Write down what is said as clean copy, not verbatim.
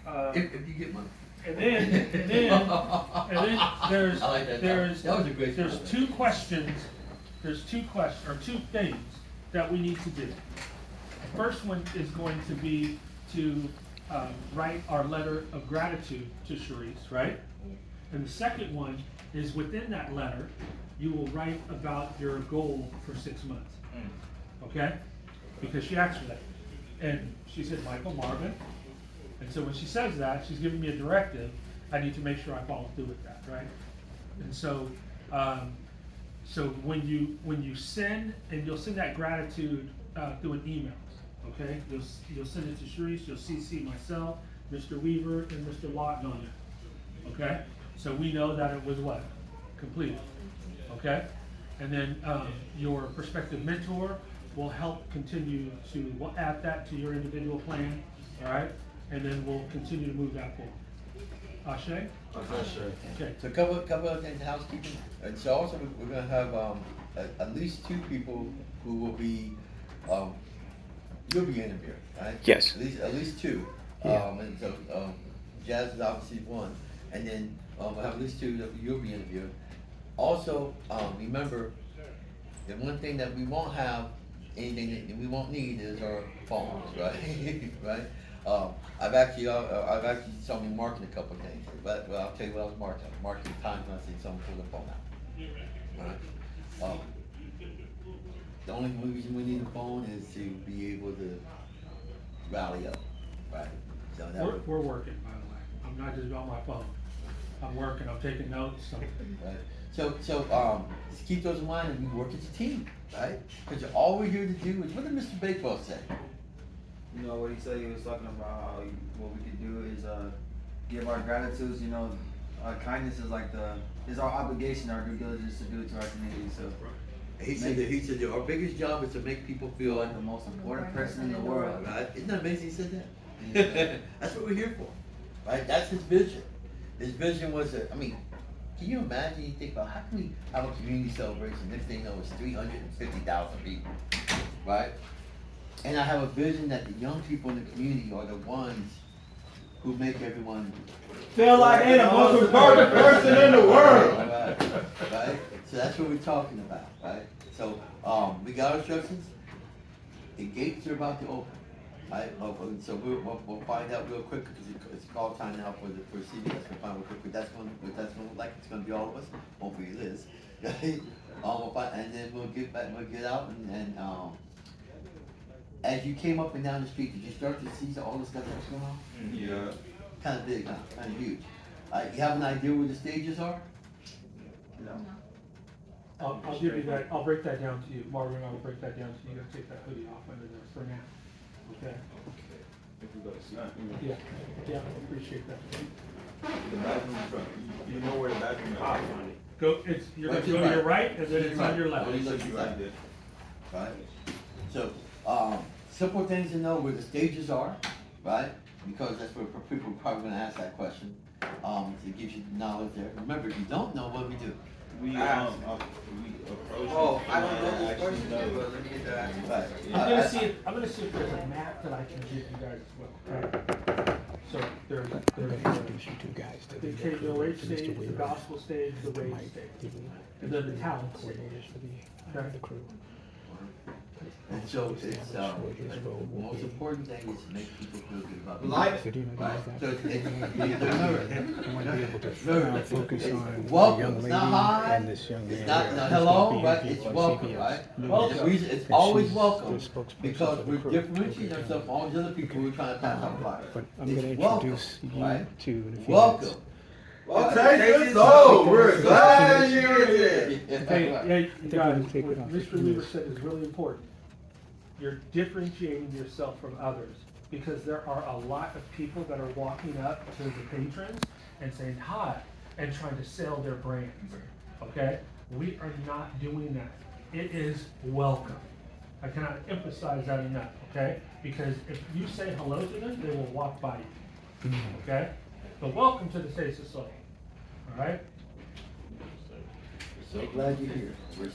okay? If you get money. And then there's, I like that. there's, That was a great there's comment. two questions, two things that we need to do. The first one is going to be to, write our letter of gratitude to Sharice, right? And the second one is within that letter, you will write about your goal for 6 months. Okay? Because she asked for that. And she said, Michael Marvin. And so when she says that, she's giving me a directive. I need to make sure I follow through with that, right? And so, so when you send, and you'll send that gratitude through an email, okay? You'll send it to Sharice, you'll CC myself, Mr. Weaver, and Mr. Lawton on it, okay? So we know that it was what? Completed, okay? And then your prospective mentor will help continue to, we'll add that to your individual plan, all right? And then we'll continue to move that forward. Ashe? Okay. So a couple of things, housekeeping, and so also we're gonna have, at least 2 people who will be, you'll be interviewing, right? Yes. At least 2, Yeah. and so, Jazz is obviously one, and then, we'll have at least 2 that you'll be interviewing. Also, remember, the one thing that we won't have, anything that we won't need is our phones, right? Right? I've actually saw me marking a couple of things, but well, I'll tell you what I was marking. I was marking the time when I see someone pull the phone out. Alright? The only reason we need a phone is to be able to rally up, right? So that would, We're working, by the way. I'm not just on my phone. I'm working, I'm taking notes, so. right? So, just keep those in mind and we work as a team, right? Because all we're here to do is, what did Mr. Bakewell say? You know what he said, he was talking about how what we could do is give our gratitudes, you know, kindness is like is our obligation, our due diligence to do it to our community, so. He said that our biggest job is to make people feel Like the most important person in the world. right? Isn't that amazing he said that? That's what we're here for, right? That's his vision. His vision was that, I mean, can you imagine, you think about how can we have a community celebration, next thing you know, it's 350,000 people, right? And I have a vision that the young people in the community are the ones who make everyone Feel like they're the most important person in the world. Right? So that's what we're talking about, right? So, we got our instructions. The gates are about to open, right? So we'll find out real quick because it's call time now for CBS. We'll find out real quick. That's gonna look like it's gonna be all of us. Hopefully it is. Right? We'll find, and then we'll get back. We'll get out and as you came up and down the street, did you start to see all the stuff that's going on? Yeah. Kind of big, huh? Kind of huge. You have an idea where the stages are? No. I'll give you that, I'll break that down to you, Marvin, I'll break that down to you, you gotta take that hoodie off under there for now, okay? Yeah, yeah, I appreciate that. The bathroom front. You know where the bathroom is. Go, you're gonna Right to go the to your right. right, and then it's on your left. Right. You said you already did. Right? So, simple things to know where the stages are, right? Because that's where people are probably gonna ask that question. It gives you knowledge there. Remember, if you don't know, what do we do? We approach. Oh, it I don't know and this actually person, know. but let me get that. Right. I'm gonna see if there's a map that I can give you guys as well, okay? So there's I'm gonna introduce you two guys to the the crew, KOH to stage, Mr. the Weaver, gospel stage, the to rave Mike, stage, the and then the talent stage. coordinators for the crew. And so it's, the most important thing is to make people feel good about Life. So do you know Right. that? So it's, I want to be able to remember, focus it's on the welcome. young It's lady not hi. and this young man. It's not, here no, who's hello, gonna be right? interviewed It's on welcome, CBS. right? Welcome. The reason, it's And always she's welcome, the spokesperson because for the we're crew. differentiating ourselves from all these other people who are trying to pass out flyers. But I'm gonna It's welcome, introduce you right? to in a few Welcome. minutes. Okay, so we're glad you're here. Hey, Right. yeah, you think guys, we can take what it off Mr. the Weaver news. said is really important. You're differentiating yourself from others, because there are a lot of people that are walking up to the patrons and saying hi, and trying to sell their brands, okay? We are not doing that. It is welcome. I cannot emphasize that enough, okay? Because if you say hello to them, they will walk by you, okay? But welcome to the Taste of Soul, all right? So glad you're here. We're